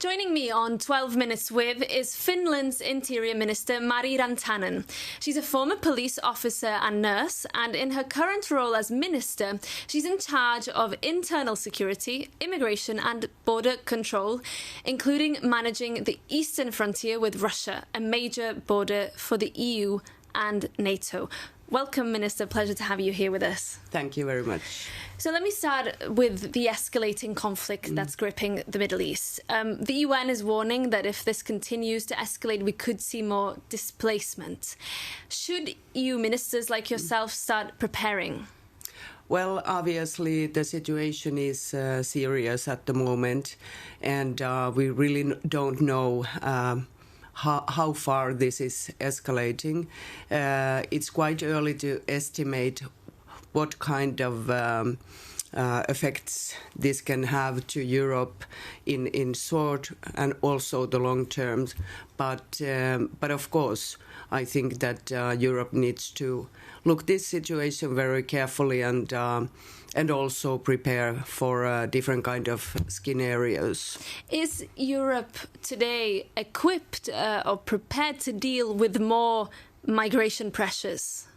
Joining me on 12 Minutes With is Finland's Interior Minister Mari Rantanen. She's a former police officer and nurse, and in her current role as minister, she's in charge of internal security, immigration and border control, including managing the eastern frontier with Russia, a major border for the EU and NATO. Welcome, Minister. Pleasure to have you here with us. Thank you very much. So let me start with the escalating conflict that's gripping the Middle East. The UN is warning that if this continues to escalate, we could see more displacement. Should EU ministers like yourself start preparing? Well, obviously, the situation is serious at the moment, and we really don't know how far this is escalating. It's quite early to estimate what kind of effects this can have to Europe in short and also the long term. But of course, I think that Europe needs to look this situation very carefully and also prepare for different kind of scenarios. Is Europe today equipped or prepared to deal with more migration pressures?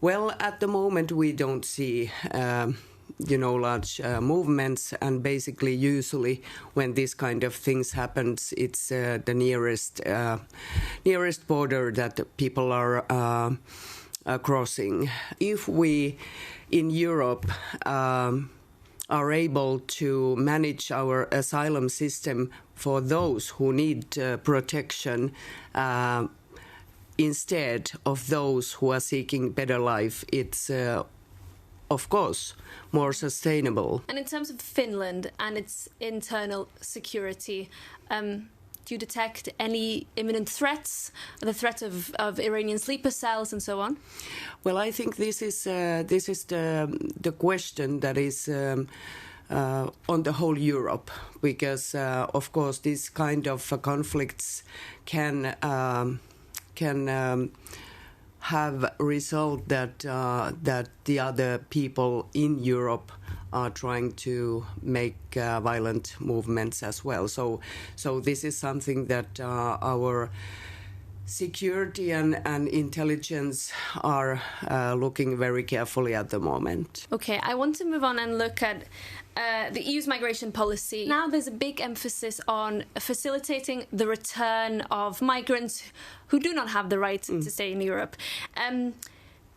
Well, at the moment we don't see, large movements, and basically, usually, when this kind of things happens, it's the nearest border that people are crossing. If we in Europe are able to manage our asylum system for those who need protection, instead of those who are seeking better life, it's, of course, more sustainable. And in terms of Finland and its internal security, do you detect any imminent threats, the threat of Iranian sleeper cells and so on? Well, I think this is the question that is on the whole Europe, because, of course, this kind of conflicts can have a result that the other people in Europe are trying to make violent movements as well. So this is something that our security and intelligence are looking very carefully at the moment. Okay, I want to move on and look at the EU's migration policy. Now there's a big emphasis on facilitating the return of migrants who do not have the right to stay in Europe.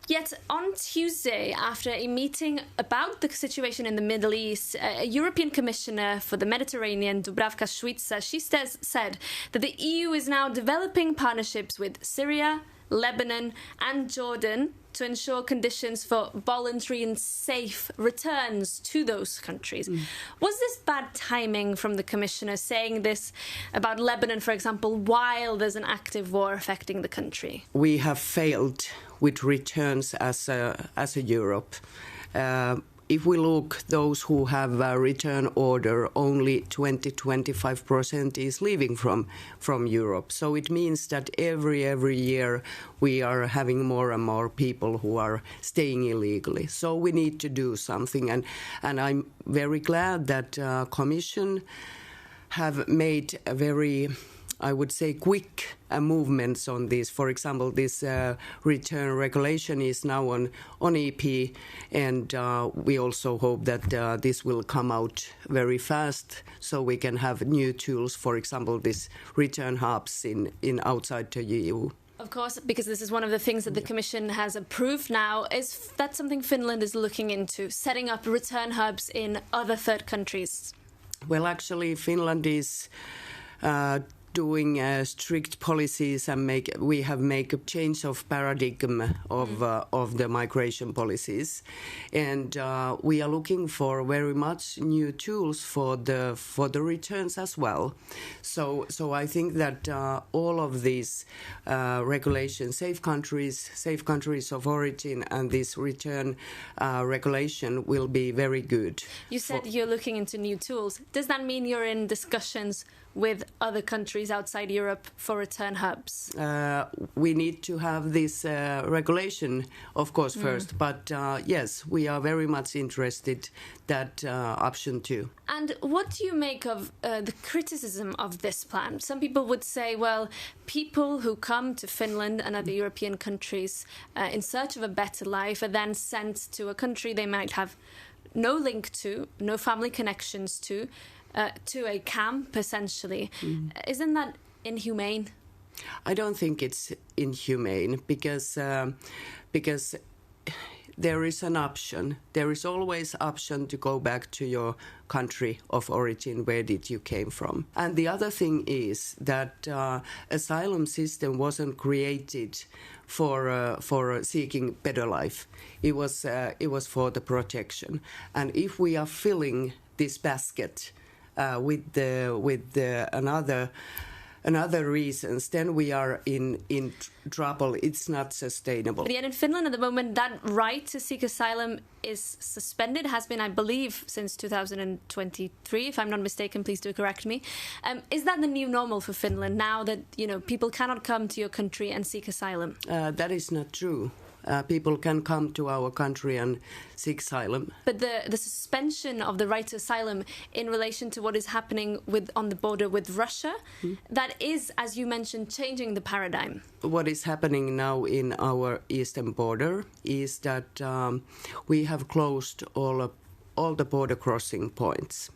Yet on Tuesday, after a meeting about the situation in the Middle East, a European Commissioner for the Mediterranean, Dubravka Šuica, she said that the EU is now developing partnerships with Syria, Lebanon and Jordan to ensure conditions for voluntary and safe returns to those countries. Was this bad timing from the Commissioner saying this about Lebanon, for example, while there's an active war affecting the country? We have failed with returns as a Europe. If we look those who have a return order, only 20-25% is leaving from Europe. So it means that every year we are having more and more people who are staying illegally. So we need to do something, and I'm very glad that Commission have made a very, I would say, quick movements on this. For example, this return regulation is now on EP, and we also hope that this will come out very fast, so we can have new tools. For example, this return hubs in outside the EU. Of course, because this is one of the things that the Commission has approved now. Is that something Finland is looking into, setting up return hubs in other third countries? Well, actually, Finland is doing strict policies, and we have made a change of paradigm of the migration policies, and we are looking for very much new tools for the returns as well. So I think that all of these regulations, safe countries of origin, and this return regulation will be very good. You said you're looking into new tools. Does that mean you're in discussions with other countries outside Europe for return hubs? We need to have this regulation, of course, first. But yes, we are very much interested that option too. And what do you make of the criticism of this plan? Some people would say, well, people who come to Finland and other European countries in search of a better life are then sent to a country they might have no link to, no family connections to a camp, essentially. Isn't that inhumane? I don't think it's inhumane because there is an option. There is always option to go back to your country of origin. Where did you came from? And the other thing is that asylum system wasn't created for seeking better life. It was for the protection. And if we are filling this basket with another reasons, then we are in trouble. It's not sustainable. But yet in Finland at the moment, that right to seek asylum is suspended, has been, I believe, since 2023, if I'm not mistaken. Please do correct me. Is that the new normal for Finland now that, people cannot come to your country and seek asylum? That is not true. People can come to our country and seek asylum. But the suspension of the right to asylum in relation to what is happening on the border with Russia, that is, as you mentioned, changing the paradigm. What is happening now in our eastern border is that we have closed all the border crossing points.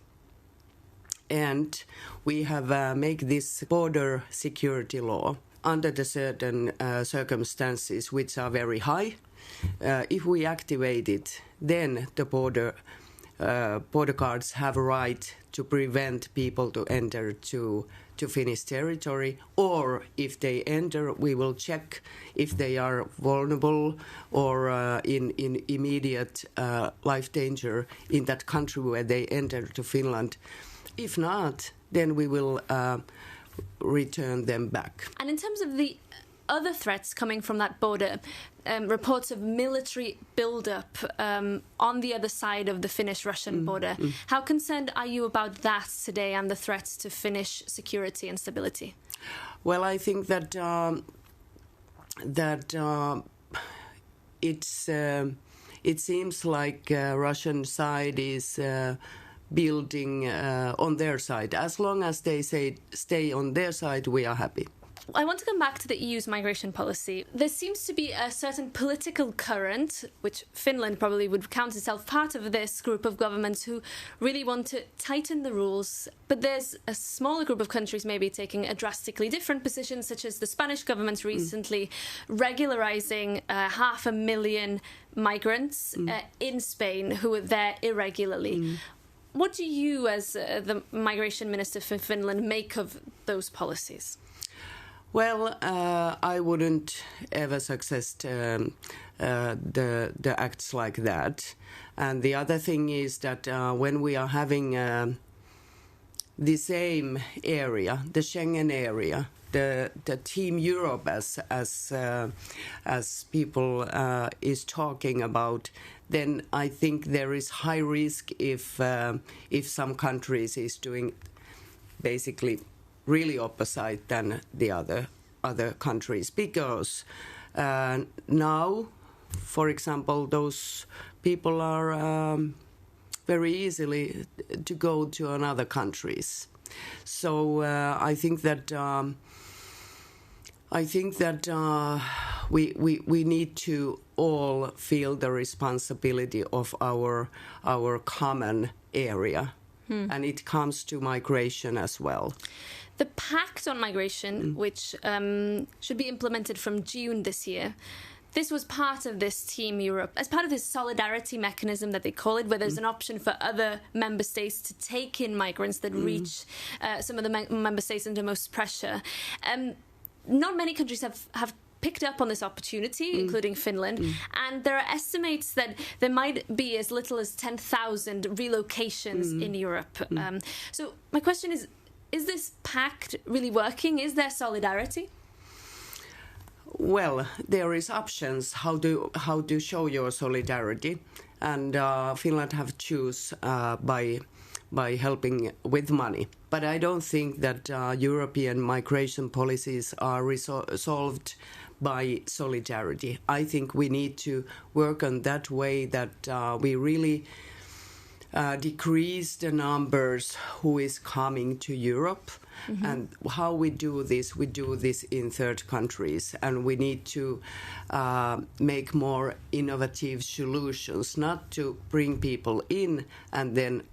And we have made this border security law under the certain circumstances which are very high. If we activate it, then the border guards have a right to prevent people to enter to Finnish territory, or if they enter, we will check if they are vulnerable or in immediate life danger in that country where they enter to Finland. If not, then we will return them back. And in terms of the other threats coming from that border, reports of military build-up on the other side of the Finnish-Russian border. How concerned are you about that today and the threats to Finnish security and stability? Well, I think that it seems like Russian side is building on their side. As long as they say stay on their side, we are happy. I want to come back to the EU's migration policy. There seems to be a certain political current, which Finland probably would count itself part of this group of governments, who really want to tighten the rules. But there's a smaller group of countries maybe taking a drastically different position, such as the Spanish government recently regularizing 500,000 migrants in Spain who were there irregularly. What do you, as the migration minister for Finland, make of those policies? Well, I wouldn't ever suggest the acts like that. And the other thing is that when we are having the same area, the Schengen area, the Team Europe, as people is talking about, then I think there is high risk if some countries is doing basically really opposite than the other countries, because now, for example, those people are very easily to go to another countries. So I think that we need to all feel the responsibility of our common area, and it comes to migration as well. The Pact on Migration, which should be implemented from June this year, this was part of this Team Europe, as part of this solidarity mechanism that they call it, where there's an option for other member states to take in migrants that reach some of the member states under most pressure. Not many countries have picked up on this opportunity, including Finland, and there are estimates that there might be as little as 10,000 relocations in Europe. So my question is this pact really working? Is there solidarity? Well, there is options how to show your solidarity, and Finland have choose by by helping with money. But I don't think that European migration policies are solved by solidarity. I think we need to work on that way that we really decrease the numbers who is coming to Europe. Mm-hmm. And how we do this in third countries. And we need to make more innovative solutions, not to bring people in and then,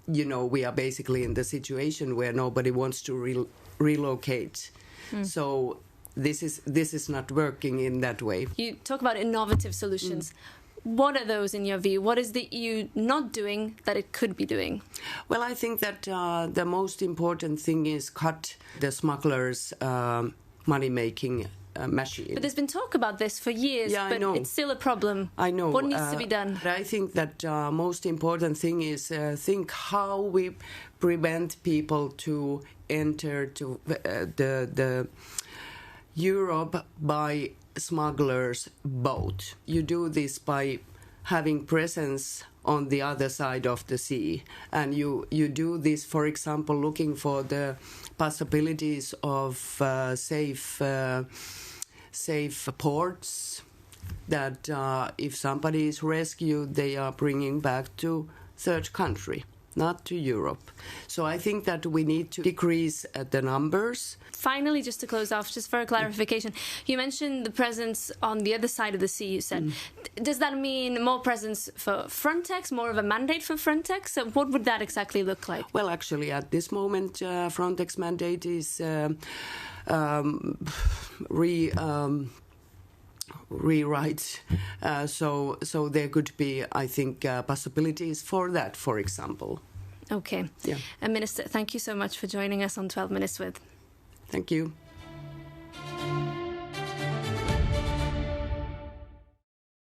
we are basically in the situation where nobody wants to relocate. So this is not working in that way. You talk about innovative solutions. What are those in your view? What is the EU not doing that it could be doing? Well, I think that the most important thing is cut the smugglers' money-making machine. But there's been talk about this for years, but I know. It's still a problem. I know. What needs to be done? I think that most important thing is think how we prevent people to enter to the Europe by smugglers' boat. You do this by having presence on the other side of the sea, and you do this, for example, looking for the possibilities of safe ports that if somebody is rescued, they are bringing back to third country, not to Europe. So I think that we need to decrease the numbers. Finally, just to close off, just for a clarification, you mentioned the presence on the other side of the sea, you said. Does that mean more presence for Frontex, more of a mandate for Frontex? So what would that exactly look like? Well, actually, at this moment, Frontex mandate is rewrite. So there could be, I think, possibilities for that, for example. Okay. Yeah. Minister, thank you so much for joining us on 12 Minutes With. Thank you.